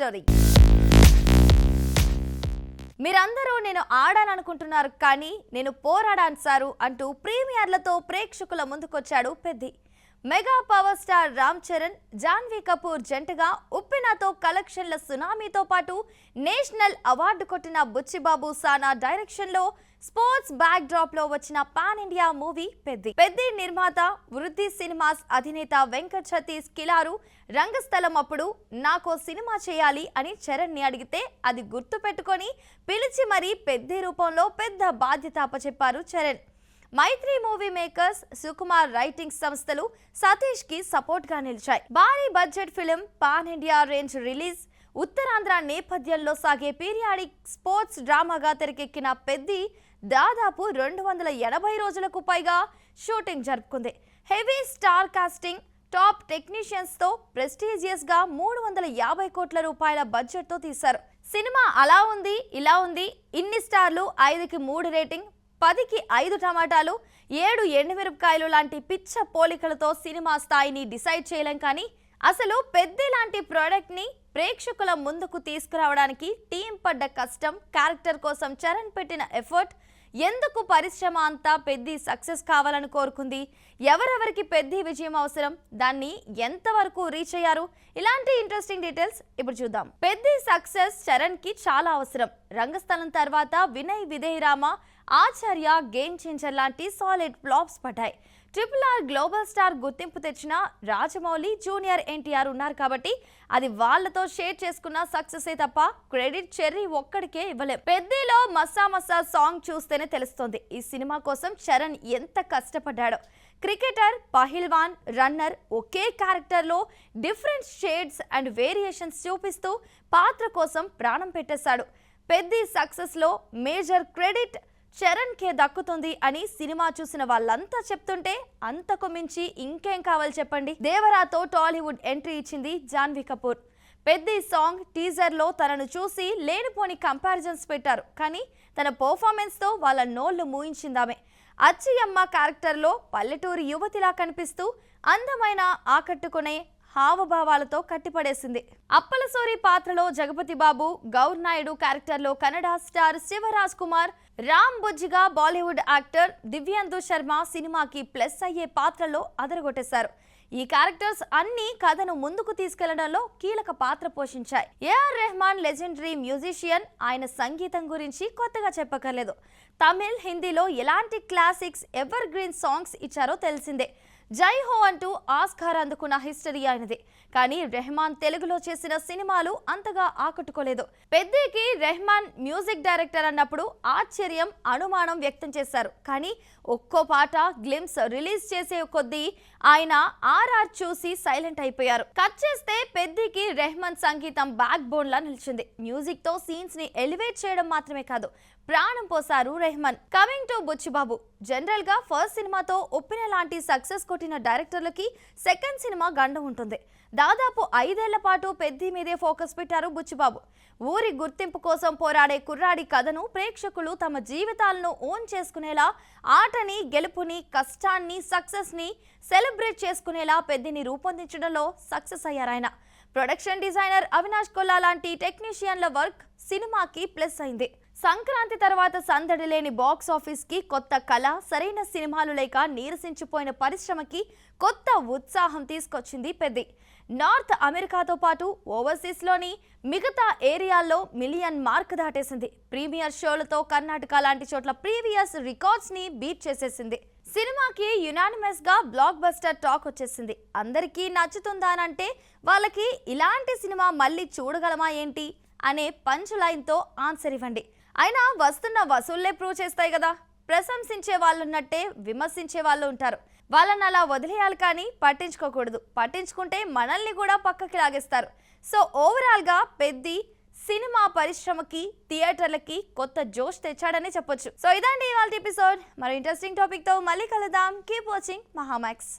Story. మీరందరూ నేను ఆడాలనుకుంటున్నారు కానీ నేను పోరాడాను సారు అంటూ ప్రీమియర్లతో ప్రేక్షకుల ముందుకొచ్చాడు Peddi. Mega power star Ram Charan, Janhvi Kapoor జంటగా ఉప్పెనతో కలెక్షన్ల సునామీతో పాటు నేషనల్ అవార్డు కొట్టిన బుచ్చిబాబు సానా డైరెక్షన్ లో స్పోర్ట్స్ బ్యాక్ డ్రాప్ లో వచ్చిన pan India movie Peddi. Peddi నిర్మాత వృద్ధి సినిమాస్ అధినేత వెంకట్ సతీష్ కిలారు రంగస్థలం అప్పుడు నాకో సినిమా చేయాలి అని చరణ్ ని అడిగితే అది గుర్తు పెట్టుకొని పిలిచి మరీ పెద్ది రూపంలో పెద్ద బాధ్యత అప్పచెప్పారు చరణ్. మైత్రి మూవీ మేకర్స్, సుకుమార్ రైటింగ్ సంస్థలు సతీష్ కి సపోర్ట్ గా నిలిచాయి. భారీ budget film, pan India range release, Uttarandhra నేపథ్యంలో సాగే పీరియాడిక్ స్పోర్ట్స్ డ్రామాగా తెరకెక్కిన పెద్ది దాదాపు 280 రోజులకు పైగా షూటింగ్ జరుపుకుంది. Heavy star casting, top technicians తో ప్రెస్టీజియస్ గా 350 కోట్ల రూపాయల బడ్జెట్ తో తీశారు. సినిమా అలా ఉంది, ఇలా ఉంది, ఇన్ని స్టార్లు, 5కి 3 రేటింగ్, 10కి 5 టమాటాలు, 7 ఎండుమిరపకాయలు లాంటి పిచ్చ పోలికలతో సినిమా స్థాయిని డిసైడ్ చేయలేం. కానీ అసలు పెద్ది లాంటి ప్రోడక్ట్ ని ప్రేక్షకుల ముందుకు తీసుకురావడానికి టీం పడ్డ కష్టం, క్యారెక్టర్ కోసం చరణ్ పెట్టిన ఎఫర్ట్, ఎందుకు పరిశ్రమ అంతా పెద్ది సక్సెస్ కావాలని కోరుకుంది, ఎవరెవరికి పెద్ది విజయం అవసరం, దాన్ని ఎంతవరకు రీచ్ అయ్యారు, ఇలాంటి ఇంట్రెస్టింగ్ డీటెయిల్స్ ఇప్పుడు చూద్దాం. పెద్ది సక్సెస్ చరణ్ కి చాలా అవసరం. రంగస్థలం తర్వాత వినయ్ విధేయరామ, ఆచార్య, గేమ్ చేంజర్ లాంటి సాలిడ్ ఫ్లాప్స్ పడ్డాయి. RRR గ్లోబల్ స్టార్ గుర్తింపు తెచ్చిన రాజమౌళి, జూనియర్ ఎన్టీఆర్ ఉన్నారు కాబట్టి అది వాళ్ళతో షేర్ చేసుకున్న సక్సెస్ తప్ప క్రెడిట్ చెర్రీ ఒక్కడికే ఇవ్వలేం. పెద్దిలో మస్సా మస్సా సాంగ్ చూస్తేనే తెలుస్తోంది ఈ సినిమా కోసం చరణ్ ఎంత కష్టపడ్డాడో. క్రికెటర్, పహిల్వాన్, రన్నర్ ఒకే క్యారెక్టర్లో డిఫరెంట్ షేడ్స్ అండ్ వేరియేషన్స్ చూపిస్తూ పాత్ర కోసం ప్రాణం పెట్టేశాడు. పెద్ది సక్సెస్ లో మేజర్ క్రెడిట్ చరణ్ కే దక్కుతుంది అని సినిమా చూసిన వాళ్ళంతా చెప్తుంటే అంతకు మించి ఇంకేం కావాలి చెప్పండి. దేవరాతో టాలీవుడ్ ఎంట్రీ ఇచ్చింది జాన్వీ కపూర్. పెద్ది సాంగ్ టీజర్ లో తనను చూసి లేనిపోని కంపారిజన్స్ పెట్టారు. కానీ తన పర్ఫార్మెన్స్ తో వాళ్ళ నోళ్లు మూయించిందామె. అచ్చియమ్మ క్యారెక్టర్ లో పల్లెటూరి యువతిలా కనిపిస్తూ అందమైన, ఆకట్టుకునే హావభావాలతో కట్టిపడేసింది. అప్పలసోరి పాత్రలో జగపతి బాబు, గౌర్ నాయుడు క్యారెక్టర్లో కన్నడ స్టార్ శివరాజ్ కుమార్, రామ్ బుజ్జిగా బాలీవుడ్ యాక్టర్ దివ్యేందు శర్మ సినిమాకి ప్లస్ అయ్యే పాత్రలో అదరగొట్టేశారు. ఈ క్యారెక్టర్స్ అన్ని కథను ముందుకు తీసుకెళ్లడంలో కీలక పాత్ర పోషించాయి. ఏఆర్ రెహమాన్ లెజెండరీ మ్యూజిషియన్, ఆయన సంగీతం గురించి కొత్తగా చెప్పకర్లేదు. తమిళ్, హిందీలో ఎలాంటి క్లాసిక్స్, ఎవర్ గ్రీన్ సాంగ్స్ ఇచ్చారో తెలిసిందే. జై హో అంటూ ఆస్కార్ అందుకున్న హిస్టరీ ఆయనది. కానీ రెహమాన్ తెలుగులో చేసిన సినిమాలు అంతగా ఆకట్టుకోలేదు. పెద్దికి రెహమాన్ మ్యూజిక్ డైరెక్టర్ అన్నప్పుడు ఆశ్చర్యం, అనుమానం వ్యక్తం చేశారు. కానీ ఒక్కో పాట గ్లిమ్స్ రిలీజ్ చేసే కొద్దీ ఆయన ఆర్ఆర్ చూసి సైలెంట్ అయిపోయారు. కట్ చేస్తే పెద్దికి రెహమాన్ సంగీతం బ్యాక్ బోన్ లా నిలిచింది. మ్యూజిక్ తో సీన్స్ ని ఎలివేట్ చేయడం మాత్రమే కాదు, ప్రాణం పోసారు Rahman. Coming to Buchibabu, general గా ఫస్ట్ సినిమాతో ఉప్పిన లాంటి సక్సెస్ కొట్టిన డైరెక్టర్లకి సెకండ్ సినిమా గండం ఉంటుంది. దాదాపు 5 ఏళ్ల పాటు పెద్ది మీదే ఫోకస్ పెట్టారు బుచ్చిబాబు. ఊరి గుర్తింపు కోసం పోరాడే కుర్రాడి కథను ప్రేక్షకులు తమ జీవితాలను ఓన్ చేసుకునేలా, ఆటని, గెలుపుని, కష్టాన్ని, సక్సెస్ ని సెలబ్రేట్ చేసుకునేలా పెద్దిని రూపొందించడంలో సక్సెస్ అయ్యారాయన. ప్రొడక్షన్ డిజైనర్ అవినాష్ కొల్లా లాంటి టెక్నీషియన్ల వర్క్ సినిమాకి ప్లస్ అయింది. సంక్రాంతి తర్వాత సందడి లేని బాక్స్ ఆఫీస్ కి కొత్త కళ, సరైన సినిమాలు లేక నీరసించిపోయిన పరిశ్రమకి కొత్త ఉత్సాహం తీసుకొచ్చింది పెద్ది. నార్త్ అమెరికాతో పాటు ఓవర్సీస్ లోని మిగతా ఏరియాల్లో మిలియన్ మార్క్ దాటేసింది. ప్రీమియర్ షోలతో కర్ణాటక లాంటి చోట్ల ప్రీవియస్ రికార్డ్స్ ని బీట్ చేసేసింది. సినిమాకి యునానిమస్ గా బ్లాక్ బస్టర్ టాక్ వచ్చేసింది. అందరికీ నచ్చుతుందానంటే వాళ్ళకి ఇలాంటి సినిమా మళ్ళీ చూడగలమా ఏంటి అనే పంచ్ లైన్ తో ఆన్సర్ ఇవ్వండి. అయినా వస్తున్న వసూళ్లే ప్రూవ్ చేస్తాయి కదా. ప్రశంసించే వాళ్ళున్నట్టే విమర్శించే వాళ్ళు ఉంటారు. వాళ్ళని అలా వదిలేయాలి కానీ పట్టించుకోకూడదు. పట్టించుకుంటే మనల్ని కూడా పక్కకి లాగేస్తారు. సో ఓవరాల్ గా పెద్ది సినిమా పరిశ్రమకి, థియేటర్లకి కొత్త జోష్ తెచ్చాడని చెప్పొచ్చు. సో ఇదండి ఇవాళ ఎపిసోడ్. మరో ఇంట్రెస్టింగ్ టాపిక్ తో మళ్ళీ కలుద్దాం. Keep watching Mahaa Max.